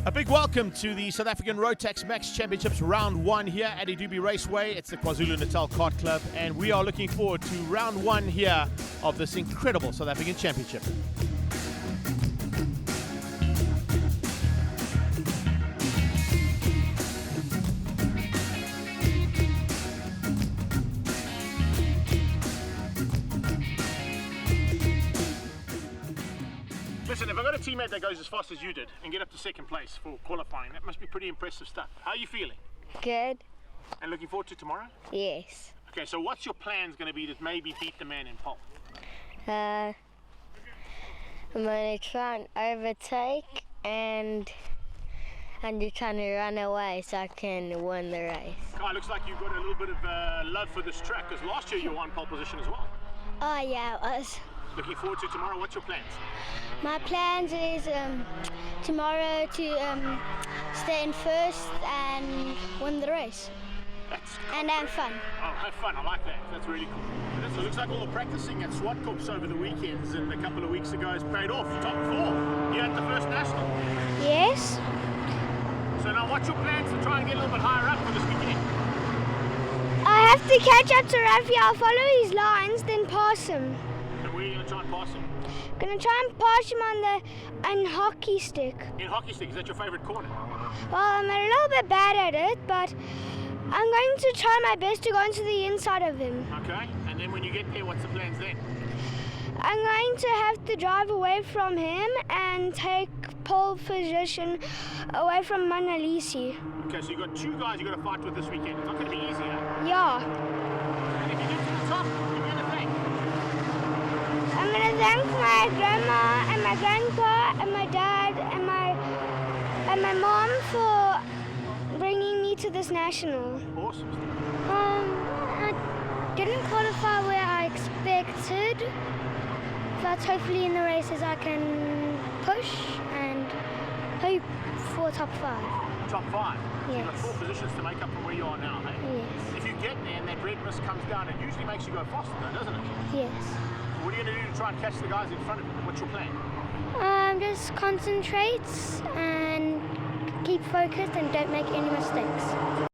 A big welcome to the South African Rotax Max Championships Round 1 here at Idube Raceway. It's the KwaZulu-Natal Kart Club, and we are looking forward to Round 1 here of this incredible South African Championship. Listen, if I've got a teammate that goes as fast as you did and get up to second place for qualifying, that must be pretty impressive stuff. How are you feeling? Good. And looking forward to tomorrow? Yes. Okay, so what's your plans going to be to maybe beat the man in pole? I'm going to try and overtake and just trying to run away so I can win the race. It looks like you've got a little bit of love for this track, because last year you were on pole position as well. Oh yeah, it was. Looking forward to tomorrow. What's your plans? My plans is tomorrow to stay in first and win the race. And have fun. Oh, have fun. I like that. That's really cool. So it looks like all the practicing at SWAT Corps over the weekends and a couple of weeks ago has paid off. Top 4. You're at the first national. Yes. So now what's your plans to try and get a little bit higher up for this weekend? I have to catch up to Rafi. I'll follow his lines, then pass him. And where are you going to try and pass him? I'm going to try and pass him on hockey stick. In hockey stick? Is that your favourite corner? Well, I'm a little bit bad at it, but I'm going to try my best to go into the inside of him. Okay, and then when you get there, what's the plans then? I'm going to have to drive away from him and take pole position away from Manalisi. Okay, so you've got 2 guys you've got to fight with this weekend. It's not going to be easy, huh? Yeah. And if you get to the top, you're going to thank? I'm going to thank my grandma and my grandpa and my dad and my mom for bringing me to this national. Awesome. I didn't qualify where I expected, but hopefully in the races I can push and hope for top 5. Top 5? Yes. You've got 4 positions to make up from where you are now, hey? Yes. If you get there and that red mist comes down, it usually makes you go faster though, doesn't it? Yes. What are you going to do to try and catch the guys in front of you? What's your plan? Just concentrate and keep focused and don't make any mistakes.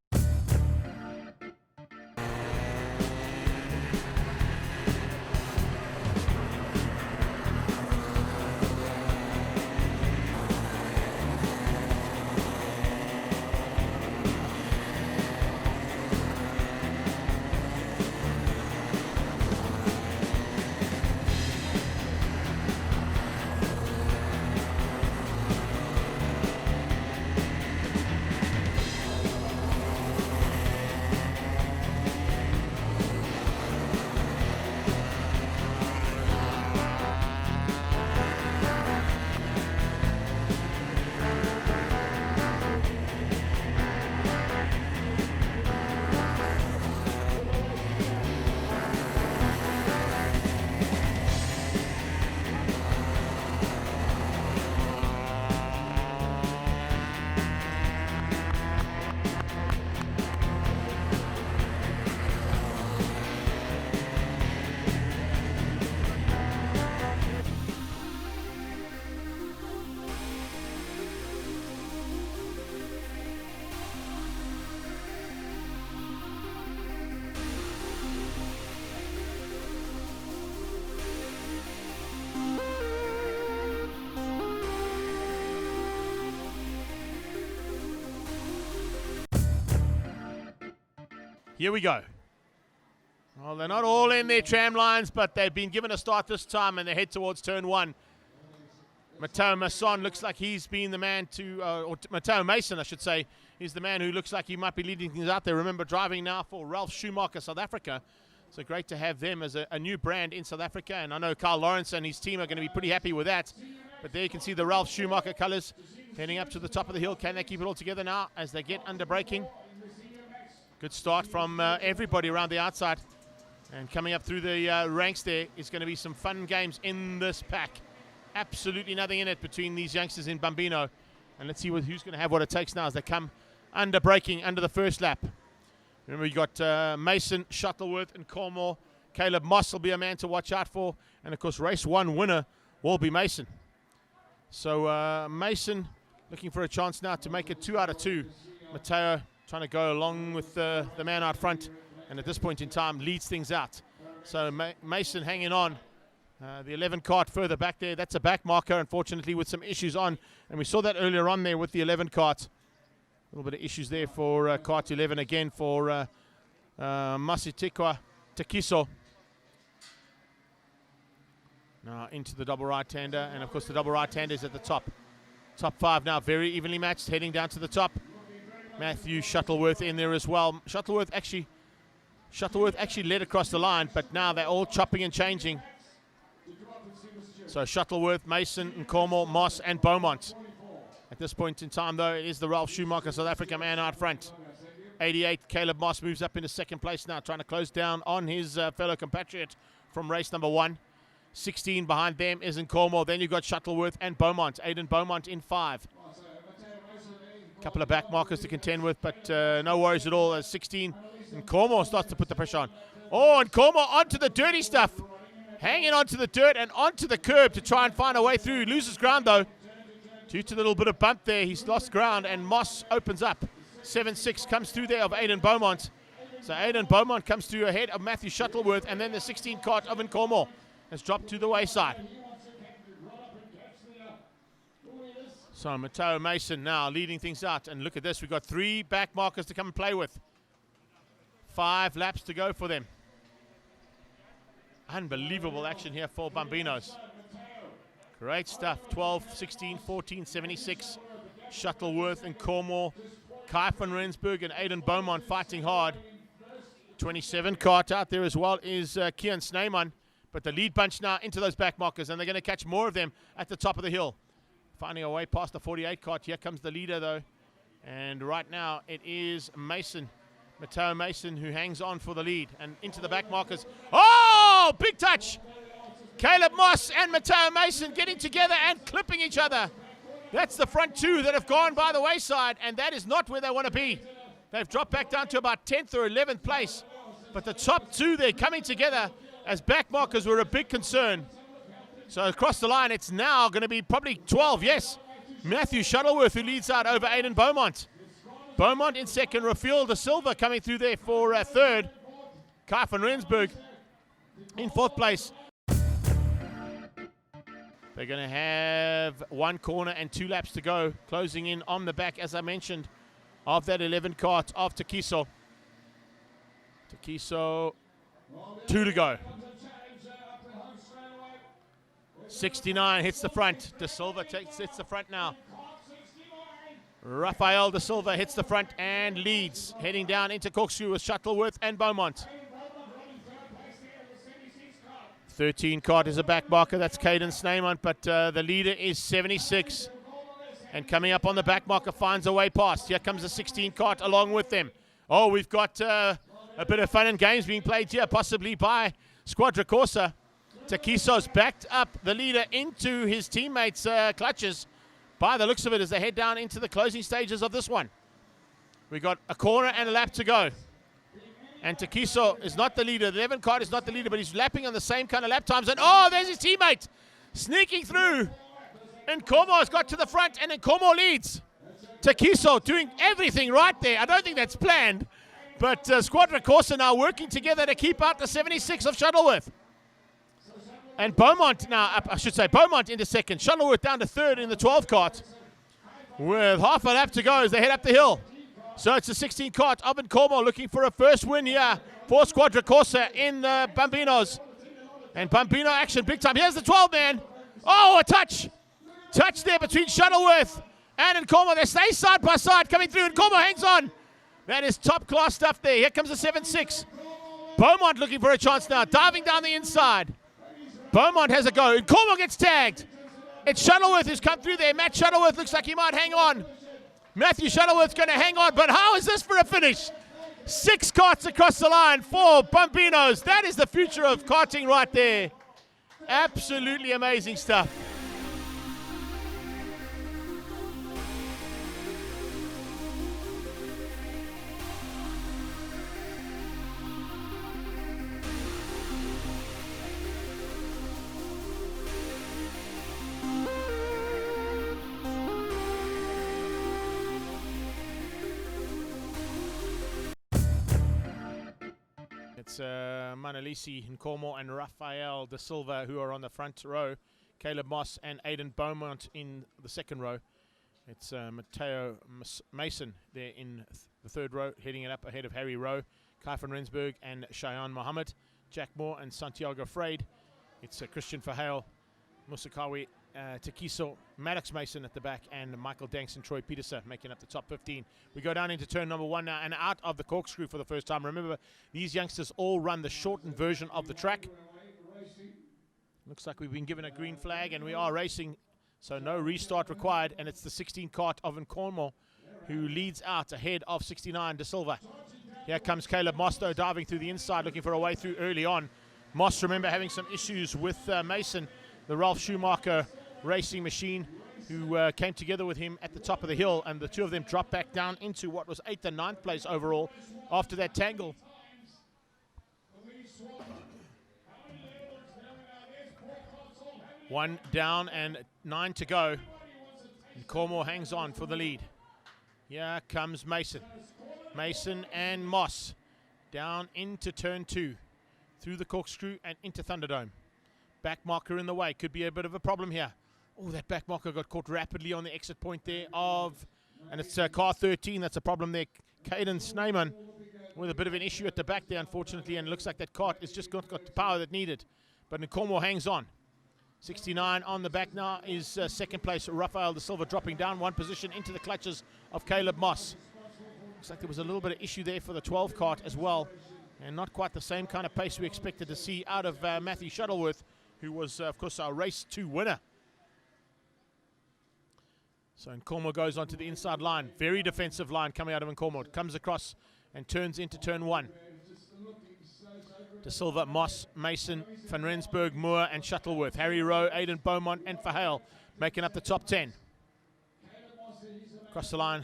Here we go. Well, they're not all in their tram lines, but they've been given a start this time, and they head towards turn 1. Mateo Masson looks like he's been the man to, or Mateo Mason, I should say, is the man who looks like he might be leading things out there. Remember, driving now for Ralph Schumacher, South Africa. So great to have them as a new brand in South Africa, and I know Carl Lawrence and his team are going to be pretty happy with that. But there you can see the Ralph Schumacher colors heading up to the top of the hill. Can they keep it all together now as they get under braking? Good start from everybody around the outside. And coming up through the ranks there is going to be some fun games in this pack. Absolutely nothing in it between these youngsters in Bambino. And let's see who's going to have what it takes now as they come under braking under the first lap. Remember, you got Mason, Shuttleworth, and Cornwall. Caleb Moss will be a man to watch out for. And, of course, race 1 winner will be Mason. So Mason looking for a chance now to make it 2 out of 2. Mateo trying to go along with the man out front, and at this point in time leads things out. So Mason hanging on. The 11 cart further back there. That's a back marker, unfortunately, with some issues on. And we saw that earlier on there with the 11 cart. A little bit of issues there for cart 11 again for Masitekwa Takiso. Now into the double right-hander, and of course the double right-hander is at the top. Top 5 now, very evenly matched, heading down to the top. Matthew Shuttleworth in there as well. Shuttleworth actually led across the line, but now they're all chopping and changing. So Shuttleworth, Mason, Nkomo, Moss, and Beaumont. At this point in time, though, it is the Ralph Schumacher South Africa man out front. 88, Caleb Moss moves up into second place now, trying to close down on his fellow compatriot from race number 1. 16 behind them is Nkomo. Then you've got Shuttleworth and Beaumont. Aiden Beaumont in 5. A couple of back markers to contend with, but no worries at all as 16. Nkomo starts to put the pressure on. Oh, Nkomo onto the dirty stuff. Hanging onto the dirt and onto the curb to try and find a way through. He loses ground, though. Due to the little bit of bump there, he's lost ground, and Moss opens up. 7-6 comes through there of Aiden Beaumont. So Aiden Beaumont comes through ahead of Matthew Shuttleworth, and then the 16 cart of Nkomo has dropped to the wayside. So Mateo Mason now leading things out. And look at this, we've got 3 back markers to come and play with. 5 laps to go for them. Unbelievable action here for Bambinos. Great stuff. 12, 16, 14, 76. Shuttleworth and Nkomo, Kai van Rensburg and Aiden Beaumont fighting hard. 27 cart out there as well is Kian Snyman. But the lead bunch now into those back markers, and they're going to catch more of them at the top of the hill. Finding a way past the 48 cart. Here comes the leader, though. And right now it is Mason, Mateo Mason, who hangs on for the lead. And into the back markers. Oh, big touch. Caleb Moss and Mateo Mason getting together and clipping each other. That's the front 2 that have gone by the wayside, and that is not where they want to be. They've dropped back down to about 10th or 11th place. But the top 2, they're coming together as back markers were a big concern. So across the line, it's now going to be probably 12, yes. Matthew Shuttleworth, who leads out over Aiden Beaumont. Beaumont in second, Rafael De Silva coming through there for third. Kai van Rensburg in 4th place. They're going to have 1 corner and 2 laps to go, closing in on the back, as I mentioned, of that 11 cart of Takiso. Takiso, 2 to go. 69 hits the front. De Silva hits the front now. Rafael De Silva hits the front and leads, heading down into corkscrew with Shuttleworth and Beaumont. 13 cart is a back marker. That's Caden Snyman, but the leader is 76. And coming up on the back marker finds a way past. Here comes the 16 cart along with them. Oh, we've got a bit of fun and games being played here, possibly by Squadra Corsa. Takiso's backed up the leader into his teammates' clutches by the looks of it as they head down into the closing stages of this one. We've got a corner and a lap to go. And Takiso is not the leader. The 11 cart is not the leader, but he's lapping on the same kind of lap times. And oh, there's his teammate sneaking through. And Nkomo has got to the front, and Nkomo leads. Takiso doing everything right there. I don't think that's planned. But Squadra Corsa now working together to keep out the 76 of Shuttleworth. And Beaumont now, Beaumont into second. Shuttleworth down to third in the 12 cart. With half a lap to go as they head up the hill. So it's a 16 cart of Nkomo looking for a first win here for Squadra Corsa in the Bambinos. And Bambino action big time. Here's the 12 man. Oh, a touch. Touch there between Shuttleworth and Nkomo. They stay side by side coming through. Nkomo hangs on. That is top class stuff there. Here comes the 7-6. Beaumont looking for a chance now. Diving down the inside. Beaumont has a go. Nkomo gets tagged. It's Shuttleworth who's come through there. Matt Shuttleworth looks like he might hang on. Matthew Shuttleworth's going to hang on, but how is this for a finish? 6 carts across the line for Bambinos. That is the future of karting right there. Absolutely amazing stuff. It's Manalisi Nkomo and Rafael Da Silva who are on the front row. Caleb Moss and Aiden Beaumont in the second row. It's Matteo Mason there in the third row, heading it up ahead of Harry Rowe, Kai van Rensburg and Cheyenne Mohammed, Jack Moore and Santiago Freid. It's Christian Verheil, Musakawi Tekiso, Maddox Mason at the back, and Michael Danks and Troy Peterson making up the top 15. We go down into turn number 1 now and out of the corkscrew for the first time. Remember, these youngsters all run the shortened version of the track. Looks like we've been given a green flag and we are racing, so no restart required, and it's the 16 cart of Nkomo who leads out ahead of 69 Da Silva. Here comes Caleb Moss though, diving through the inside, looking for a way through early on. Moss, remember, having some issues with Mason, the Ralph Schumacher racing machine, who came together with him at the top of the hill, and the two of them dropped back down into what was 8th and 9th place overall after that tangle. One down and 9 to go. And Cormore hangs on for the lead. Here comes Mason. Mason and Moss down into turn 2. Through the corkscrew and into Thunderdome. Back marker in the way. Could be a bit of a problem here. Oh, that back marker got caught rapidly on the exit point there and it's car 13. That's a problem there. Caden Sneyman with a bit of an issue at the back there, unfortunately, and it looks like that cart has just got the power that needed. But Nkomo hangs on. 69 on the back now is second place. Rafael Da Silva dropping down one position into the clutches of Caleb Moss. Looks like there was a little bit of issue there for the 12 cart as well, and not quite the same kind of pace we expected to see out of Matthew Shuttleworth, who was, of course, our race 2 winner. So Nkomo goes onto the inside line. Very defensive line coming out of Nkomo. It comes across and turns into turn 1. Da Silva, Moss, Mason, Van Rensburg, Moore and Shuttleworth. Harry Rowe, Aiden Beaumont and Verheil making up the top 10. Across the line.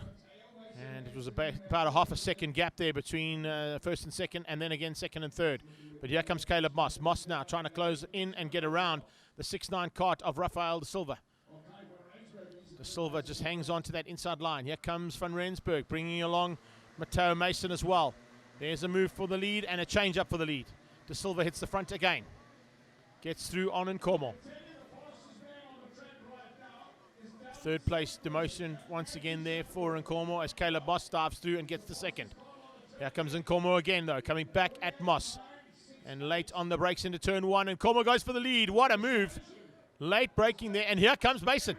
And it was about a half a second gap there between first and second, and then again second and third. But here comes Caleb Moss. Moss now trying to close in and get around the 6'9 cart of Rafael Da Silva. Da Silva just hangs on to that inside line. Here comes Van Rensburg, bringing along Matteo Mason as well. There's a move for the lead and a change up for the lead. Da Silva hits the front again. Gets through on Nkomo. Third place demotion once again there for Nkomo as Caleb Moss dives through and gets the second. Here comes Nkomo again though, coming back at Moss. And late on the brakes into turn 1. Nkomo goes for the lead. What a move. Late braking there. And here comes Mason.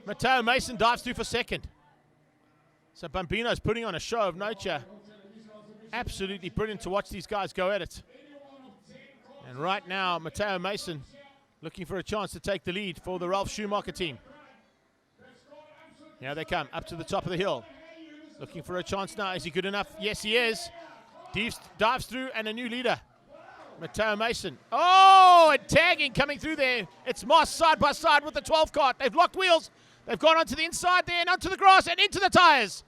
Matteo Mason dives through for second. So Bambino's putting on a show of nature. Absolutely brilliant to watch these guys go at it. And right now, Matteo Mason looking for a chance to take the lead for the Ralph Schumacher team. Here they come, up to the top of the hill. Looking for a chance now. Is he good enough? Yes, he is. Dives through, and a new leader. Matteo Mason. Oh, and tagging coming through there. It's Moss side by side with the 12 cart. They've locked wheels. They've gone onto the inside there and onto the grass and into the tires.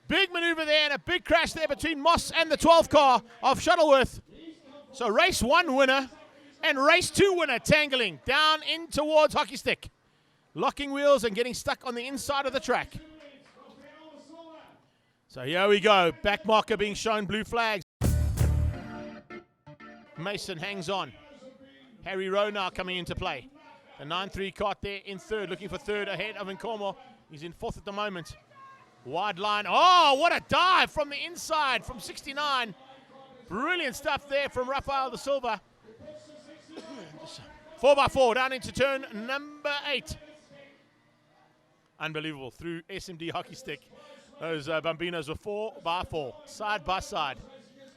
Big maneuver there and a big crash there between Moss and the 12 car of Shuttleworth. So race 1 winner and race 2 winner tangling down in towards Hockey Stick. Locking wheels and getting stuck on the inside of the track. So here we go. Back marker being shown, blue flags. Mason hangs on. Harry Rowe now coming into play. The 9-3 cart there in third, looking for third ahead of Nkomo. He's in fourth at the moment. Wide line. Oh, what a dive from the inside from 69. Brilliant stuff there from Rafael Da Silva. 4x4 down into turn number 8. Unbelievable. Through SMD Hockey Stick. Those Bambinos were 4x4, side by side.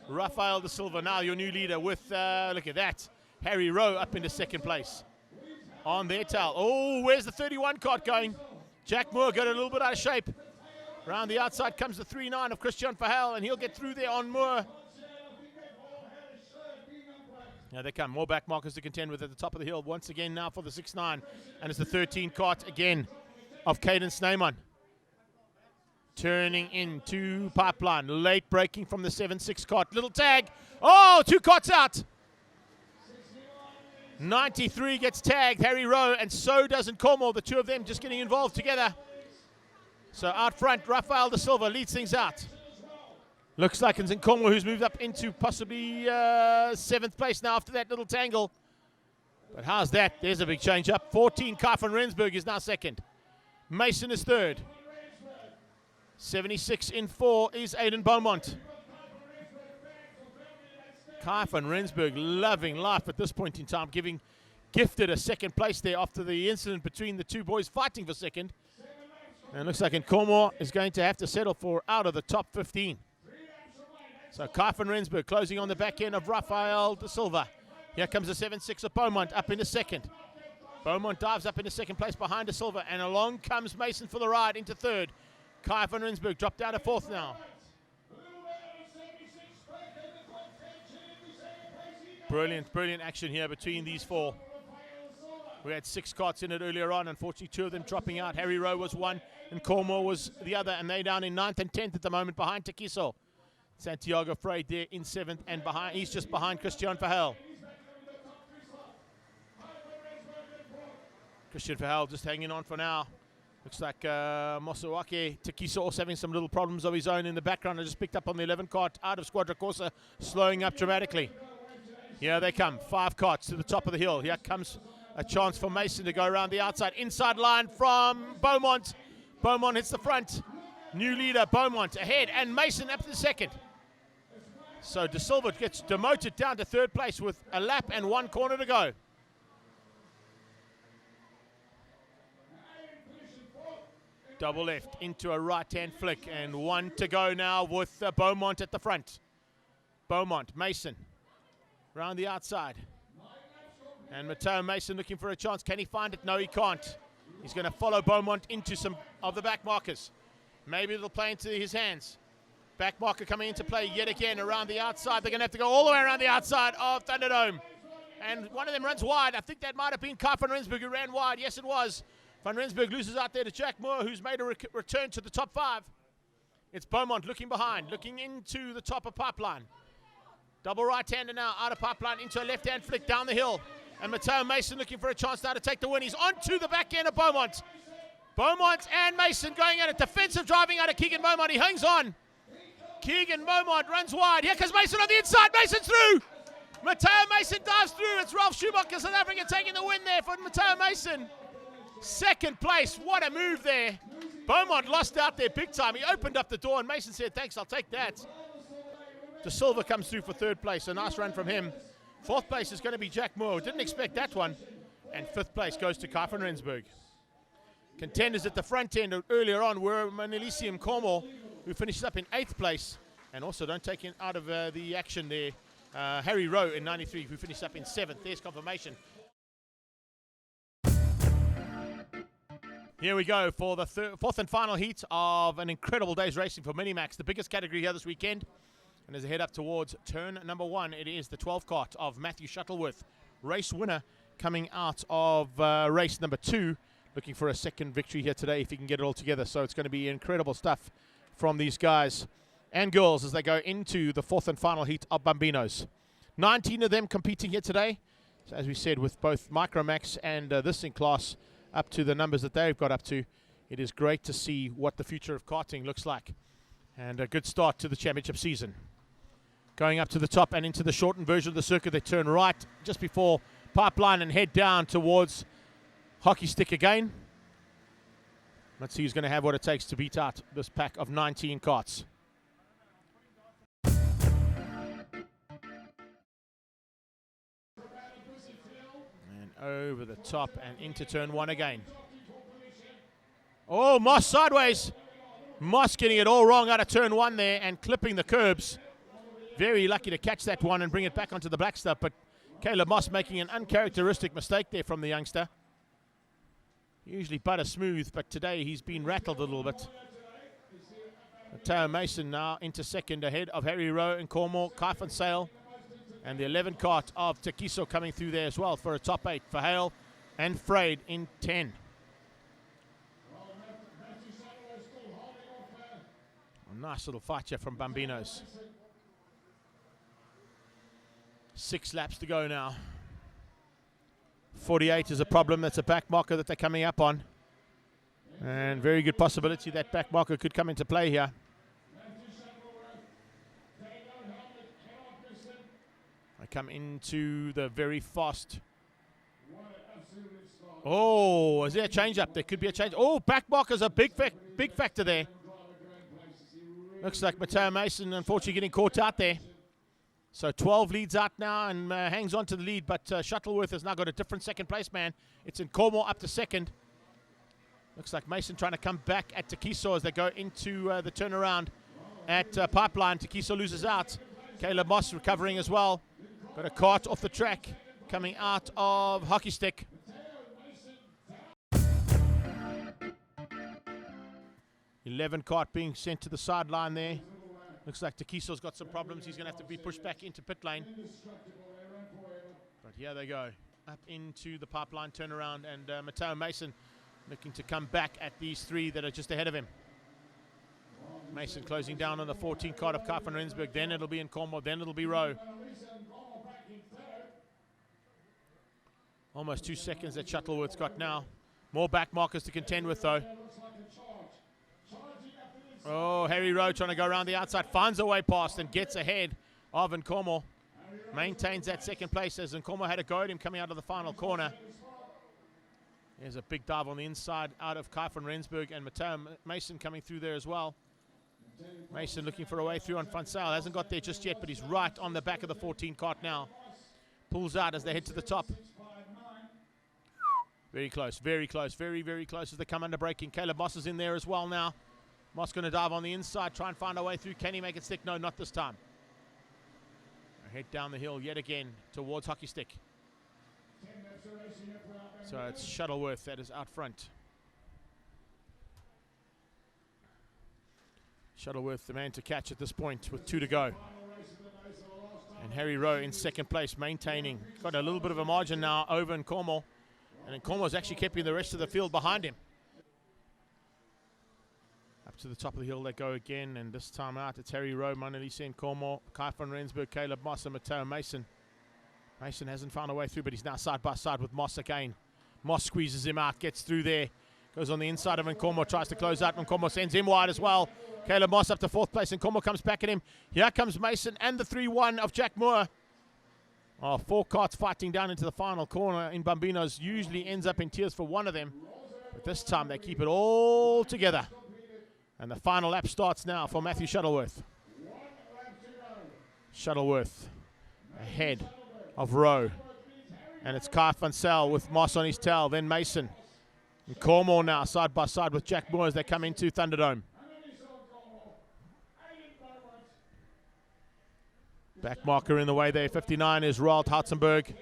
Rafael Da Silva now your new leader with, look at that, Harry Rowe up into second place. On their tail. Oh, where's the 31 cart going? Jack Moore got a little bit out of shape. Around the outside comes the 3-9 of Christian Verheil, and he'll get through there on Moore. Now they come, more back markers to contend with at the top of the hill. Once again now for the 6-9, and it's the 13 cart again of Caden Sneyman. Turning into pipeline, late braking from the 7-6 cart. Little tag, oh, 2 carts out. 93 gets tagged, Harry Rowe, and so does Nkomo. The two of them just getting involved together. So out front, Rafael Da Silva leads things out. Looks like it's Nkomo who's moved up into possibly 7th place now after that little tangle. But how's that? There's a big change up. 14, Kai van Rensburg is now 2nd. Mason is 3rd. 76 in 4 is Aiden Beaumont. Kai van Rensburg loving life at this point in time, gifted a 2nd place there after the incident between the two boys fighting for 2nd. And it looks like Nkomo is going to have to settle for out of the top 15. So Kai van Rensburg closing on the back end of Rafael de Silva. Here comes the 7-6 of Beaumont up into 2nd. Beaumont dives up into 2nd place behind de Silva, and along comes Mason for the ride into 3rd. Kai van Rensburg dropped down to 4th now. Brilliant, brilliant action here between these 4. We had 6 carts in it earlier on. Unfortunately, 2 of them dropping out. Harry Rowe was one, and Cormore was the other, and they down in 9th and 10th at the moment behind Takiso. Santiago Freyd there in 7th, and behind, he's just behind Christian Verheul. Christian Verheul just hanging on for now. Looks like Mosawake Takiso also having some little problems of his own in the background. I just picked up on the 11 cart out of Squadra Corsa, slowing up dramatically. Here they come, 5 carts to the top of the hill. Here comes a chance for Mason to go around the outside. Inside line from Beaumont. Beaumont hits the front. New leader, Beaumont ahead, and Mason up to the 2nd. So De Silva gets demoted down to 3rd place with a lap and 1 corner to go. Double left into a right-hand flick, and 1 to go now with Beaumont at the front. Beaumont, Mason, around the outside. And Matteo Mason looking for a chance. Can he find it? No, he can't. He's going to follow Beaumont into some of the back markers. Maybe it'll play into his hands. Back marker coming into play yet again around the outside. They're going to have to go all the way around the outside of Thunderdome. And one of them runs wide. I think that might have been Kai van Rensburg who ran wide. Yes, it was. Van Rensburg loses out there to Jack Moore, who's made a return to the top 5. It's Beaumont looking behind, looking into the top of Pipeline. Double right-hander now, out of Pipeline into a left-hand flick down the hill. And Matteo Mason looking for a chance now to take the win. He's onto the back end of Beaumont. Beaumont and Mason going at it. Defensive driving out of Keegan Beaumont. He hangs on. Keegan Beaumont runs wide. Here comes Mason on the inside. Mason's through. Matteo Mason dives through. It's Ralph Schumacher, South Africa, taking the win there for Matteo Mason. 2nd place. What a move there. Beaumont lost out there big time. He opened up the door and Mason said, thanks, I'll take that. De Silva comes through for 3rd place. A nice run from him. 4th place is going to be Jack Moore. Didn't expect that one. And 5th place goes to Kai van Rensburg. Contenders at the front end earlier on were Manelisium Cormor, who finishes up in 8th place. And also don't take it out of the action there. Harry Rowe in 93, who finished up in 7th. There's confirmation. Here we go for the 4th and final heat of an incredible day's racing for Minimax, the biggest category here this weekend. And as I head up towards turn number 1, it is the 12 cart of Matthew Shuttleworth, race winner coming out of race number 2, looking for a 2nd victory here today if he can get it all together. So it's going to be incredible stuff from these guys and girls as they go into the 4th and final heat of Bambinos. 19 of them competing here today. So as we said, with both Micromax and this in class up to the numbers that they've got up to, it is great to see what the future of karting looks like. And a good start to the championship season. Going up to the top and into the shortened version of the circuit, they turn right just before Pipeline and head down towards Hockey Stick again. Let's see who's going to have what it takes to beat out this pack of 19 karts. And over the top and into turn 1 again. Oh, Moss sideways. Moss getting it all wrong out of turn 1 there and clipping the curbs. Very lucky to catch that one and bring it back onto the black stuff, but Caleb Moss making an uncharacteristic mistake there from the youngster. Usually butter smooth, but today he's been rattled a little bit. Matteo Mason now into 2nd ahead of Harry Rowe and Cormor, Kai van Sale, and the 11 cart of Takiso coming through there as well for a top 8 for Hale and Freyd in 10. A nice little fight here from Bambinos. 6 laps to go now. 48 is a problem. That's a back marker that they're coming up on. And very good possibility that back marker could come into play here. I come into the very fast. Oh, is there a change up? There could be a change. Oh, back marker's a big factor there. Looks like Matteo Mason, unfortunately, getting caught out there. So 12 leads out now and hangs on to the lead, but Shuttleworth has now got a different second place man. It's in Cormore up to second. Looks like Mason trying to come back at Takiso as they go into the turnaround at Pipeline. Takiso loses out. Caleb Moss recovering as well. Got a cart off the track coming out of Hockey Stick. .11 cart being sent to the sideline there. Looks like Takiso's got some problems. He's going to have to be pushed back into pit lane. But here they go, up into the Pipeline turnaround, and Matteo Mason looking to come back at these three that are just ahead of him. Mason closing down on the 14 cart of Kai van Rensburg. Then it'll be in Cornwall. Then it'll be Rowe. Almost 2 seconds that Shuttleworth's got now. More back markers to contend with, though. Oh, Harry Rowe trying to go around the outside. Finds a way past and gets ahead of Nkomo. Maintains that second place as Nkomo had a go at him coming out of the final corner. There's a big dive on the inside out of Kai van Rensburg, and Matteo Mason coming through there as well. Mason looking for a way through on Van Zyl. Hasn't got there just yet, but he's right on the back of the 14 cart now. Pulls out as they head to the top. Very close, very close, very, very close as they come under braking. Caleb Moss is in there as well now. Moss going to dive on the inside, try and find a way through. Can he make it stick? No, not this time. Head down the hill yet again towards Hockey Stick. So it's Shuttleworth that is out front. Shuttleworth the man to catch at this point with 2 to go. And Harry Rowe in second place, maintaining. Got a little bit of a margin now over Nkomo. And Nkomo's actually keeping the rest of the field behind him. Up to the top of the hill they go again, and this time out it's Harry Rowe, Monalisa Nkomo, Kai van Rensburg, Caleb Moss and Matteo Mason. Mason hasn't found a way through, but he's now side by side with Moss again. Moss squeezes him out, gets through there, goes on the inside of Nkomo, tries to close out. Nkomo sends him wide as well. Caleb Moss up to 4th place, Nkomo comes back at him. Here comes Mason and the 3-1 of Jack Moore. Oh, 4 carts fighting down into the final corner in Bambino's. Usually ends up in tears for one of them, but this time they keep it all together. And the final lap starts now for Matthew Shuttleworth. Shuttleworth ahead of Rowe. And it's Kai van Zyl with Moss on his tail, then Mason. And Cormore now side by side with Jack Moore as they come into Thunderdome. Back marker in the way there, 59 is Roald Hartzenberg.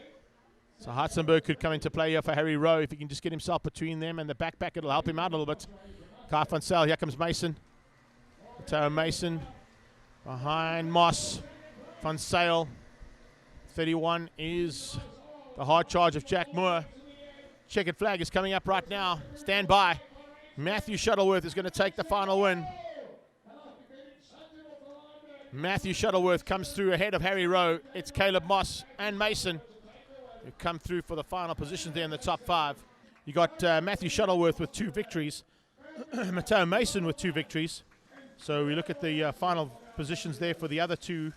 So Hartzenberg could come into play here for Harry Rowe if he can just get himself between them and the backpack. It'll help him out a little bit. Kai van Zyl, here comes Mason. Matteo Mason behind Moss. Van Zyl. 31 is the hard charge of Jack Moore. Checkered flag is coming up right now. Stand by. Matthew Shuttleworth is going to take the final win. Matthew Shuttleworth comes through ahead of Harry Rowe. It's Caleb Moss and Mason who come through for the final positions there in the top 5. You got Matthew Shuttleworth with 2 victories. Matteo Mason with 2 victories. So we look at the final positions there for the other 2.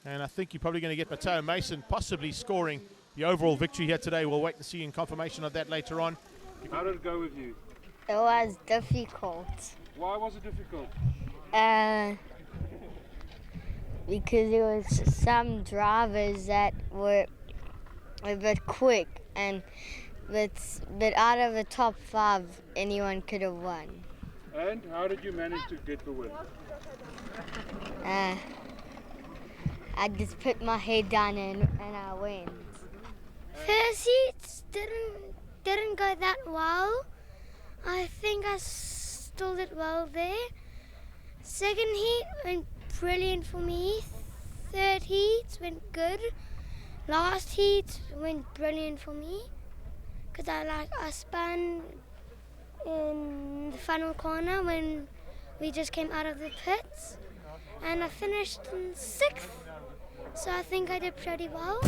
And I think you're probably going to get Matteo Mason possibly scoring the overall victory here today. We'll wait to see in confirmation of that later on. How did it go with you? It was difficult. Why was it difficult? Because there was some drivers that were a bit quick, and but out of the top 5, anyone could have won. And how did you manage to get the win? I just put my head down and I went. First heats didn't go that well. I think I still did well there. Second heat went brilliant for me. Third heat went good. Last heat went brilliant for me because I spun in the final corner when we just came out of the pits, and I finished in 6th. So I think I did pretty well.